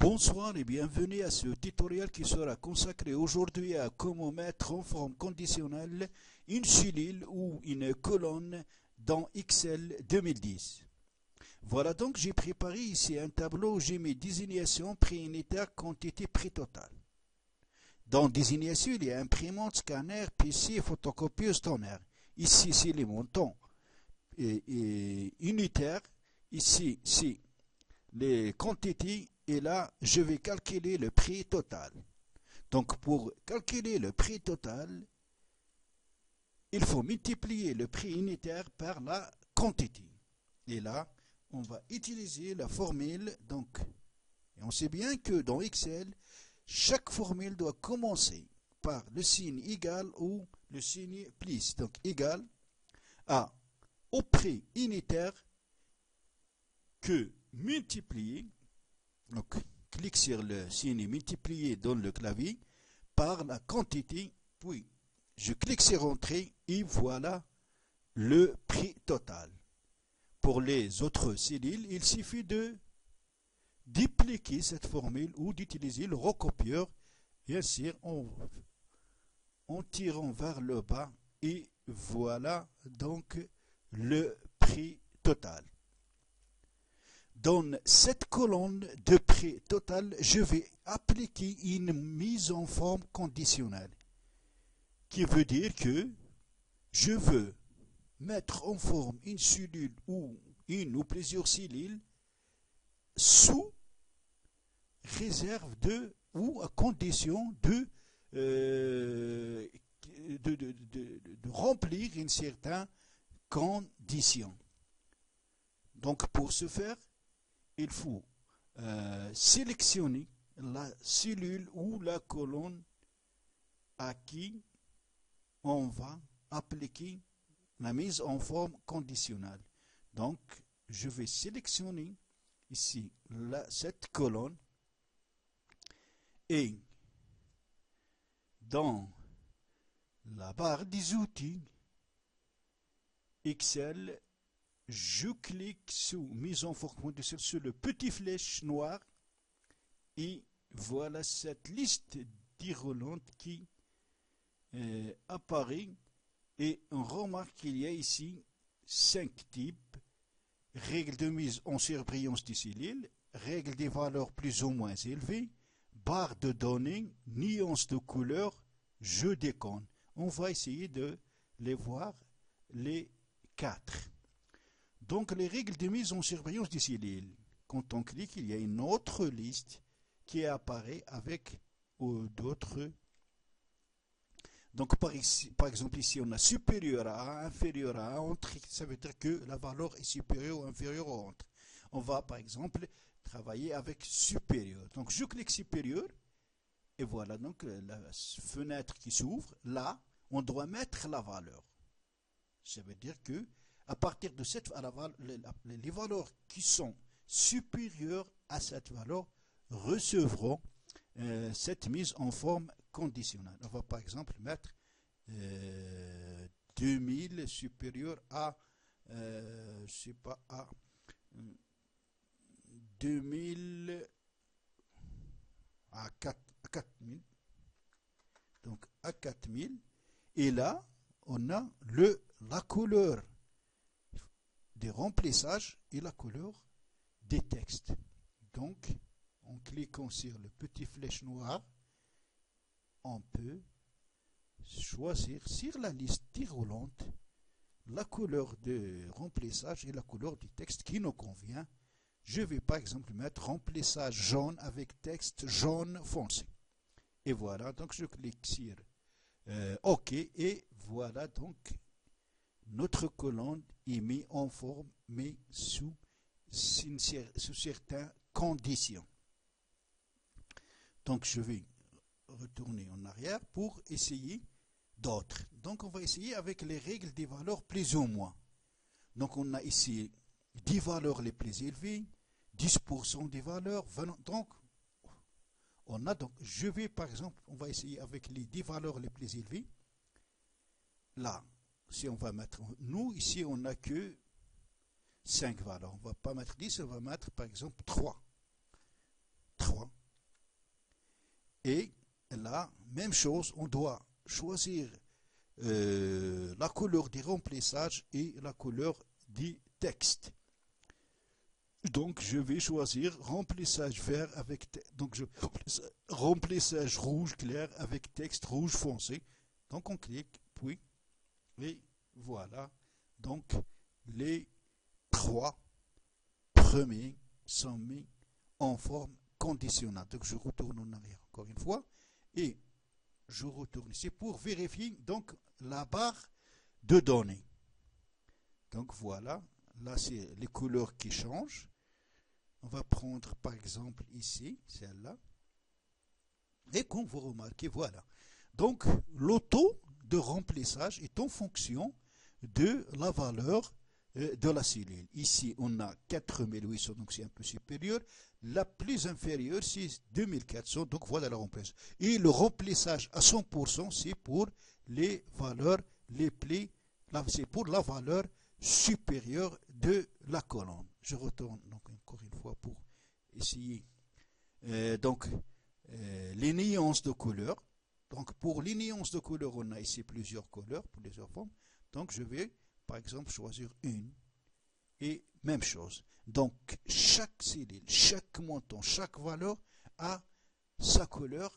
Bonsoir et bienvenue à ce tutoriel qui sera consacré aujourd'hui à comment mettre en forme conditionnelle une cellule ou une colonne dans Excel 2010. Voilà donc j'ai préparé ici un tableau où j'ai mis désignation, prix unitaire, quantité, prix total. Dans désignation, il y a imprimante, scanner, PC, photocopieuse, tonnerre. Ici, c'est les montants unitaires. Ici, c'est les quantités. Et là, je vais calculer le prix total. Donc, pour calculer le prix total, il faut multiplier le prix unitaire par la quantité. Et là, on va utiliser la formule. Donc, et on sait bien que dans Excel, chaque formule doit commencer par le signe égal ou le signe plus. Donc, égal au prix unitaire que multiplié. Donc, clique sur le signe multiplié dans le clavier par la quantité, puis je clique sur Entrée et voilà le prix total. Pour les autres cellules, il suffit de dupliquer cette formule ou d'utiliser le recopieur, bien sûr, en tirant vers le bas et voilà donc le prix total. Dans cette colonne de prix total, je vais appliquer une mise en forme conditionnelle, qui veut dire que je veux mettre en forme une cellule ou une ou plusieurs cellules sous réserve de ou à condition de remplir une certaine condition. Donc pour ce faire, il faut sélectionner la cellule ou la colonne à qui on va appliquer la mise en forme conditionnelle. Donc, je vais sélectionner ici cette colonne et dans la barre des outils Excel, je clique sur mise en forme conditionnelle sur le petit flèche noir et voilà cette liste déroulante qui apparaît et on remarque qu'il y a ici 5 types: règles de mise en surbrillance des cellules, règles des valeurs plus ou moins élevées, barre de données, nuances de couleurs, jeu d'icônes. On va essayer de les voir les 4. Donc, les règles de mise en surbrillance des cellules. Quand on clique, il y a une autre liste qui apparaît avec d'autres. Donc, par exemple, ici, on a supérieur à, inférieur à, entre. Ça veut dire que la valeur est supérieure ou inférieure au entre. On va, par exemple, travailler avec supérieur. Donc, je clique supérieur. Et voilà, donc, la fenêtre qui s'ouvre. Là, on doit mettre la valeur. Ça veut dire que à partir de cette les valeurs qui sont supérieures à cette valeur recevront cette mise en forme conditionnelle. On va par exemple mettre 2000 supérieur à je sais pas, à 2000 à 4000. Donc à 4000. Et là, on a la couleur des remplissages et la couleur des textes. Donc, en cliquant sur le petit flèche noir, on peut choisir sur la liste déroulante la couleur de remplissage et la couleur du texte qui nous convient. Je vais par exemple mettre remplissage jaune avec texte jaune foncé. Et voilà, donc je clique sur OK et voilà donc notre colonne est mise en forme, mais sous certaines conditions. Donc, je vais retourner en arrière pour essayer d'autres. Donc, on va essayer avec les règles des valeurs plus ou moins. Donc, on a ici 10 valeurs les plus élevées, 10% des valeurs. Donc, je vais par exemple, on va essayer avec les 10 valeurs les plus élevées. Là, si on va mettre, nous ici on n'a que 5 valeurs, on ne va pas mettre 10, on va mettre par exemple 3. Et là, même chose, on doit choisir la couleur des remplaçages et la couleur du texte. Donc je vais choisir remplissage vert avec remplissage rouge clair avec texte rouge foncé. Donc on clique, puis et voilà. Donc les 3 premiers sont mis en forme conditionnelle. Donc je retourne en arrière encore une fois et je retourne ici pour vérifier donc la barre de données. Donc voilà, là c'est les couleurs qui changent. On va prendre par exemple ici, celle-là. Et comme vous remarquez, voilà. Donc l'auto de remplissage est en fonction de la valeur de la cellule. Ici, on a 4800, donc c'est un peu supérieur. La plus inférieure, c'est 2400, donc voilà le remplissage. Et le remplissage à 100%, c'est pour les valeurs les plus, c'est pour la valeur supérieure de la colonne. Je retourne donc encore une fois pour essayer. Les nuances de couleurs. Donc pour les nuances de couleurs, on a ici plusieurs couleurs, plusieurs formes. Donc je vais par exemple choisir une et même chose. Donc chaque cellule, chaque montant, chaque valeur a sa couleur.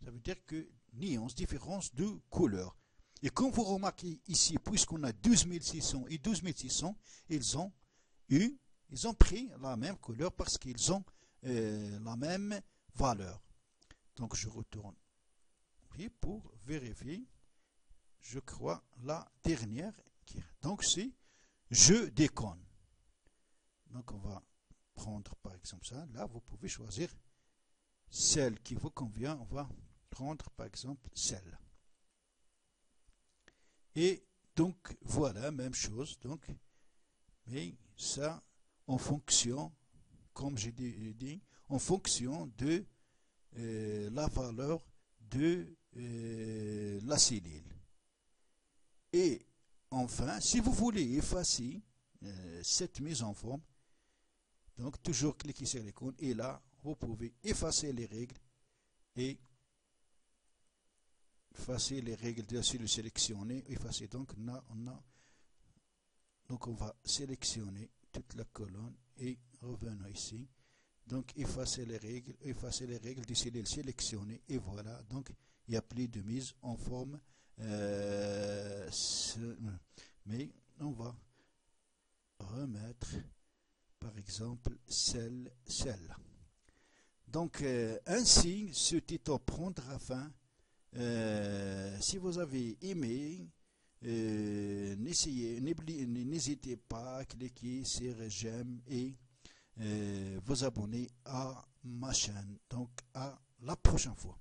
Ça veut dire que nuance, différence de couleur. Et comme vous remarquez ici, puisqu'on a 12600 et 12600, ils ont pris la même couleur parce qu'ils ont la même valeur. Donc je retourne pour vérifier, je crois, la dernière. Donc c'est je déconne. Donc on va prendre par exemple ça. Là, vous pouvez choisir celle qui vous convient. On va prendre par exemple celle. Et donc voilà, même chose. Donc, mais ça en fonction, comme j'ai dit, en fonction de la valeur de la cellule. Et enfin, si vous voulez effacer cette mise en forme, donc toujours cliquez sur l'icône et là, vous pouvez effacer les règles et effacer les règles de celui sélectionné. Effacer donc on va sélectionner toute la colonne et revenons ici. Donc effacer les règles de cellules sélectionnées et voilà. Donc il n'y a plus de mise en forme. Mais on va remettre par exemple celle-là. Donc ainsi, ce tuto prendra fin. Si vous avez aimé, n'hésitez pas à cliquer sur j'aime et vous abonner à ma chaîne. Donc à la prochaine fois.